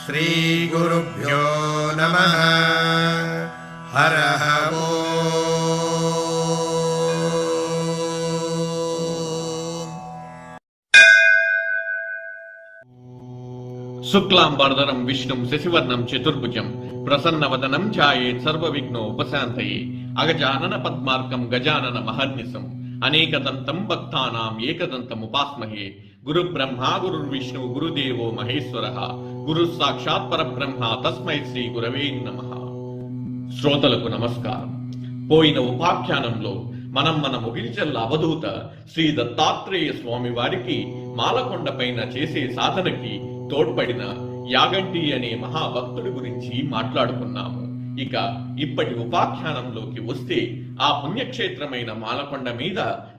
శ్రీ గురుభ్యో నమః. హరః శుక్లాంబరధరం విష్ణుం శశివర్ణం చతుర్భుజం ప్రసన్నవదనం ఛాయేత్ సర్వవిఘ్నోపశాంతయే అగజానన పద్మార్కం గజానన మహర్నిశం అనేకదంతం భక్తానాం ఏకదంతముపాస్మహే గురు బ్రహ్మ గురుర్విష్ణు గురుదేవో మహేశ్వరః గురు సాక్షాత్ పరబ్రహ్మ తస్మై శ్రీ గురవే నమః. శ్రోతలకు నమస్కారం. పోయిన ఉపాఖ్యానంలో మన ముగిల్చెల్ల అవధూత శ్రీ దత్తాత్రేయ స్వామి వారికి మాలకొండ పైన చేసే సాధనకి తోడ్పడిన యాగంటి అనే మహాభక్తుడి గురించి మాట్లాడుకున్నాము. ఇక ఇప్పటి ఉపాఖ్యానంలోకి వస్తే ఆ పుణ్యక్షేత్రమైన మాలకొండ మీద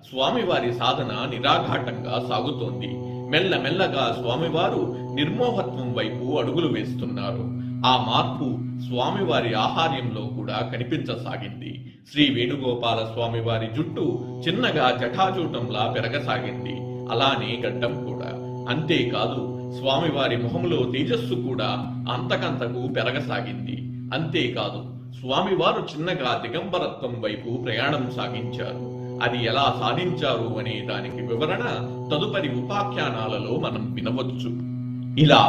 స్వామివారి సాధన నిరాఘాటంగా సాగుతోంది. మెల్లమెల్లగా స్వామివారు నిర్మోహత్వం వైపు అడుగులు వేస్తున్నారు. ఆ మార్పు స్వామివారి ఆహార్యంలో కూడా కనిపించసాగింది. శ్రీ వేణుగోపాల స్వామివారి జుట్టు చిన్నగా జటాజూటంలా పెరగసాగింది. అలానే గడ్డం కూడా. అంతేకాదు స్వామివారి ముఖంలో తేజస్సు కూడా అంతకంతకు పెరగసాగింది. అంతేకాదు స్వామివారు చిన్నగా దిగంబరత్వం వైపు ప్రయాణం సాగించారు. అది ఎలా సాధించారు అనే దానికి వివరణ తదుపరి ఉపాఖ్యానాలలో మనం వినవచ్చు. ఇలా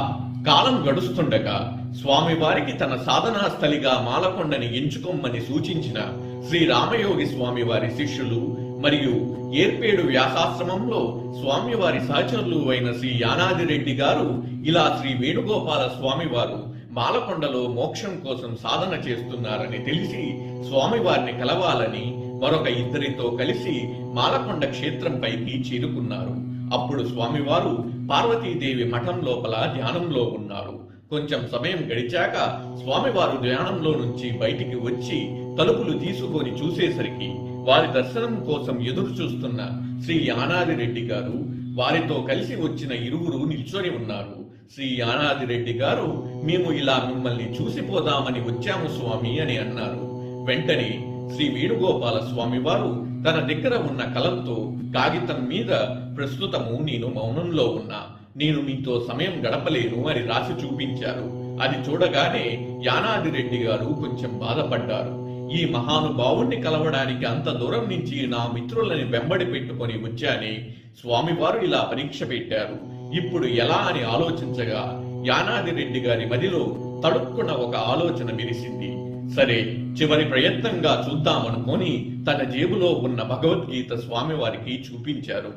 కాలం గడుస్తుండగా స్వామివారికి తన సాధనా స్థలిగా మాలకొండని ఎంచుకోమని సూచించిన శ్రీ రామయోగి స్వామివారి శిష్యులు మరియు ఏర్పేడు వ్యాసాశ్రమంలో స్వామివారి సహచరులు అయిన శ్రీ యానాదిరెడ్డి గారు ఇలా శ్రీ వేణుగోపాల స్వామివారు మాలకొండలో మోక్షం కోసం సాధన చేస్తున్నారని తెలిసి స్వామివారిని కలవాలని మరొక ఇద్దరితో కలిసి మాలకొండ క్షేత్రంపైకి చేరుకున్నారు. అప్పుడు స్వామివారు పార్వతీదేవి మఠం లోపల ధ్యానంలో ఉన్నారు. కొంచెం సమయం గడిచాక స్వామివారు ధ్యానంలో నుంచి బయటికి వచ్చి తలుపులు తీసుకొని చూసేసరికి వారి దర్శనం కోసం ఎదురు చూస్తున్న శ్రీ యానాదిరెడ్డి గారు వారితో కలిసి వచ్చిన ఇరువురు నిల్చొని ఉన్నారు. శ్రీ యానాదిరెడ్డి గారు, మేము ఇలా మిమ్మల్ని చూసిపోదామని వచ్చాము స్వామి అని అన్నారు. వెంటనే శ్రీ వేణుగోపాల స్వామి వారు తన దగ్గర ఉన్న కలంతో కాగితం మీద ప్రస్తుతము నేను మౌనంలో ఉన్నా, నేను మీతో సమయం గడపలేను అని రాసి చూపించారు. అది చూడగానే యానాదిరెడ్డి గారు కొంచెం బాధపడ్డారు. ఈ మహానుభావుణ్ణి కలవడానికి అంత దూరం నుంచి నా మిత్రులని వెంబడి పెట్టుకొని వచ్చానే, స్వామివారు ఇలా పరీక్ష పెట్టారు, ఇప్పుడు ఎలా అని ఆలోచించగా యానాదిరెడ్డి గారి మదిలో తడుక్కున ఒక ఆలోచన మెరిసింది. సరే, చివరి ప్రయత్నంగా చూద్దామనుకొని తన జేబులో ఉన్న భగవద్గీత స్వామివారికి చూపించారు.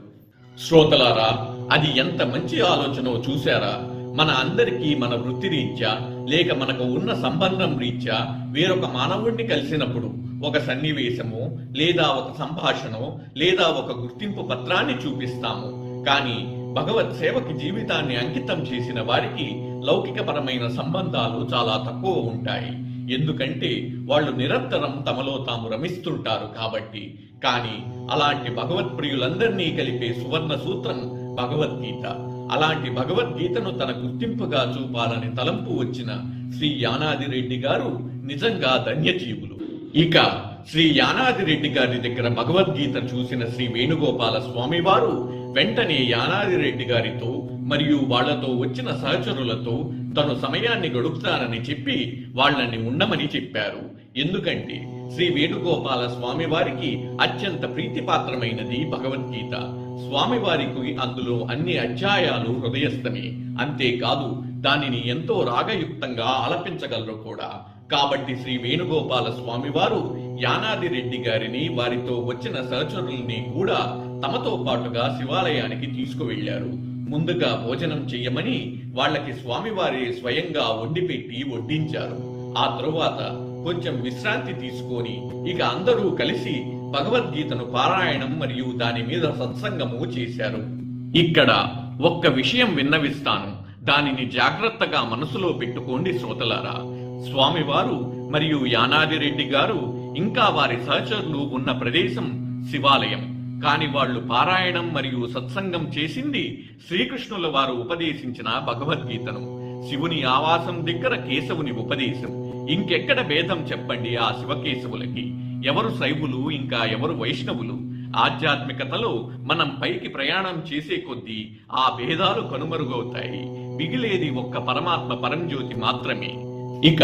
శ్రోతలారా, అది ఎంత మంచి ఆలోచనో చూశారా? మన అందరికీ మన వృత్తి రీత్యా లేక మనకు ఉన్న సంబంధం రీత్యా వేరొక మానవుడిని కలిసినప్పుడు ఒక సన్నివేశమో లేదా ఒక సంభాషణో లేదా ఒక గుర్తింపు పత్రాన్ని చూపిస్తాము. కానీ భగవత్ సేవకి జీవితాన్ని అంకితం చేసిన వారికి లౌకికపరమైన సంబంధాలు చాలా తక్కువ ఉంటాయి. ఎందుకంటే వాళ్ళు నిరంతరం తమలో తాము రమిస్తుంటారు కాబట్టి. కానీ అలాంటి భగవత్ ప్రియులందరినీ కలిపే సువర్ణ సూత్రం భగవద్గీత. అలాంటి భగవద్గీతను తన గుర్తింపుగా చూపాలని తలంపు వచ్చిన శ్రీ యానాదిరెడ్డి గారు నిజంగా ధన్యజీవులు. ఇక శ్రీ యానాదిరెడ్డి గారి దగ్గర భగవద్గీత చూసిన శ్రీ వేణుగోపాల స్వామి వారు వెంటనే యానాదిరెడ్డి గారితో మరియు వాళ్లతో వచ్చిన సహచరులతో తను సమయాన్ని గడుపుతానని చెప్పి వాళ్ళని ఉండమని చెప్పారు. ఎందుకంటే శ్రీ వేణుగోపాల స్వామి వారికి అత్యంత ప్రీతిపాత్రమైనది భగవద్గీత. స్వామివారికి అందులో అన్ని అధ్యాయాలు హృదయస్థమే. అంతేకాదు దానిని ఎంతో రాగయుక్తంగా ఆలపించగలరు కూడా. కాబట్టి శ్రీ వేణుగోపాల స్వామి వారు యానాదిరెడ్డి గారిని వారితో వచ్చిన సహచరుల్ని కూడా తమతో పాటుగా శివాలయానికి తీసుకువెళ్లారు. ముందుగా భోజనం చెయ్యమని వాళ్ళకి స్వామివారి స్వయంగా వండిపెట్టి వడ్డించారు. ఆ తరువాత కొంచెం విశ్రాంతి తీసుకొని ఇక అందరూ కలిసి భగవద్గీతను పారాయణం మరియు దాని మీద సత్సంగము చేశారు. ఇక్కడ ఒక్క విషయం విన్నవిస్తాను, దానిని జాగ్రత్తగా మనసులో పెట్టుకోండి శ్రోతలారా. స్వామివారు మరియు యానాదిరెడ్డి గారు ఇంకా వారి సహచరులు ఉన్న ప్రదేశం శివాలయం. కాని వాళ్ళు పారాయణం మరియు సత్సంగం చేసింది శ్రీకృష్ణుల వారు ఉపదేశించిన భగవద్గీతను. శివుని ఆవాసం దగ్గర కేశవుని ఉపదేశం. ఇంకెక్కడ భేదం చెప్పండి ఆ శివకేశవులకి? ఎవరు శైవులు ఇంకా ఎవరు వైష్ణవులు? ఆధ్యాత్మికతలో మనం పైకి ప్రయాణం చేసే కొద్దీ ఆ భేదాలు కనుమరుగవుతాయి. మిగిలేది ఒక్క పరమాత్మ పరంజ్యోతి మాత్రమే. ఇక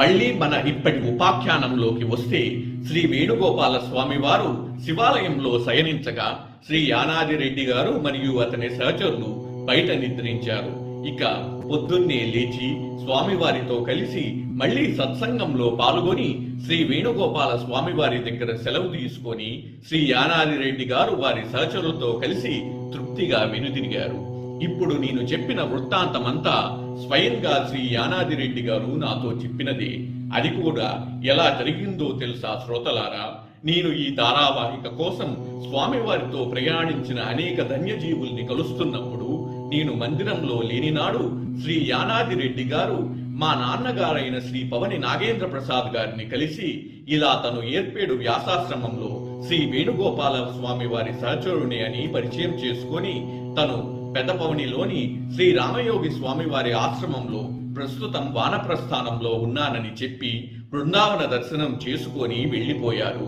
మళ్ళీ మన ఇప్పటి ఉపాఖ్యానంలోకి వస్తే, శ్రీ వేణుగోపాల స్వామి వారు శివాలయంలో శయనించగా శ్రీ యానాదిరెడ్డి గారు మరియు అతని సహచరులు బయట నిద్రించారు. ఇక పొద్దున్నే లేచి స్వామివారితో కలిసి మళ్లీ సత్సంగంలో పాల్గొని శ్రీ వేణుగోపాల స్వామివారి దగ్గర సెలవు తీసుకొని శ్రీ యానాదిరెడ్డి గారు వారి సహచరులతో కలిసి తృప్తిగా వెనుదిరిగారు. ఇప్పుడు నేను చెప్పిన వృత్తాంతమంతా స్వయంగా శ్రీ యానాదిరెడ్డి గారు నాతో చెప్పినదే. అది కూడా ఎలా జరిగిందో తెలుసా శ్రోతలారా? నేను ఈ ధారావాహిక కోసం స్వామివారితో ప్రయాణించిన అనేక ధన్యజీవుల్ని కలుస్తున్నప్పుడు నేను మందిరంలో లేనినాడు శ్రీ యానాదిరెడ్డి గారు మా నాన్నగారైన శ్రీ పవని నాగేంద్ర ప్రసాద్ గారిని కలిసి ఇలా తను ఏర్పేడు వ్యాసాశ్రమంలో శ్రీ వేణుగోపాల స్వామి వారి సహచరుని అని పరిచయం చేసుకొని తను పెదపవనిలోని శ్రీ రామయోగి స్వామి వారి ఆశ్రమంలో ప్రస్తుతం వానప్రస్థానంలో ఉన్నానని చెప్పి బృందావన దర్శనం చేసుకొని వెళ్లిపోయారు.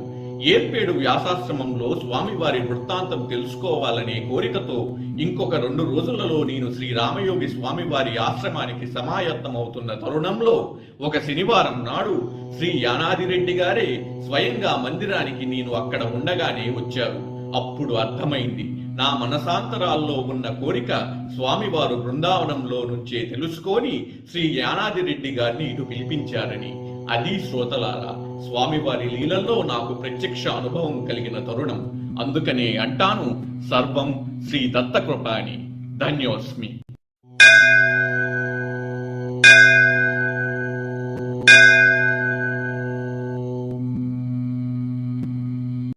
ఏర్పేడు వ్యాసాశ్రమంలో స్వామివారి వృత్తాంతం తెలుసుకోవాలనే కోరికతో ఇంకొక 2 రోజులలో నేను శ్రీ రామయోగి స్వామివారి ఆశ్రమానికి సమాయత్తమవుతున్న తరుణంలో ఒక శనివారం నాడు శ్రీ యానాదిరెడ్డి గారే స్వయంగా మందిరానికి నేను అక్కడ ఉండగానే వచ్చారు. అప్పుడు అర్థమైంది, నా మనసాంతరాల్లో ఉన్న కోరిక స్వామివారు బృందావనంలో నుంచే తెలుసుకొని శ్రీ యానాదిరెడ్డి గారిని ఇటు పిలిపించారని. అది శ్రోతలారా స్వామివారి లీలల్లో నాకు ప్రత్యక్ష అనుభవం కలిగిన తరుణం. అందుకనే అంటాను, సర్వం శ్రీ దత్తకృప అని. ధన్యోస్మి.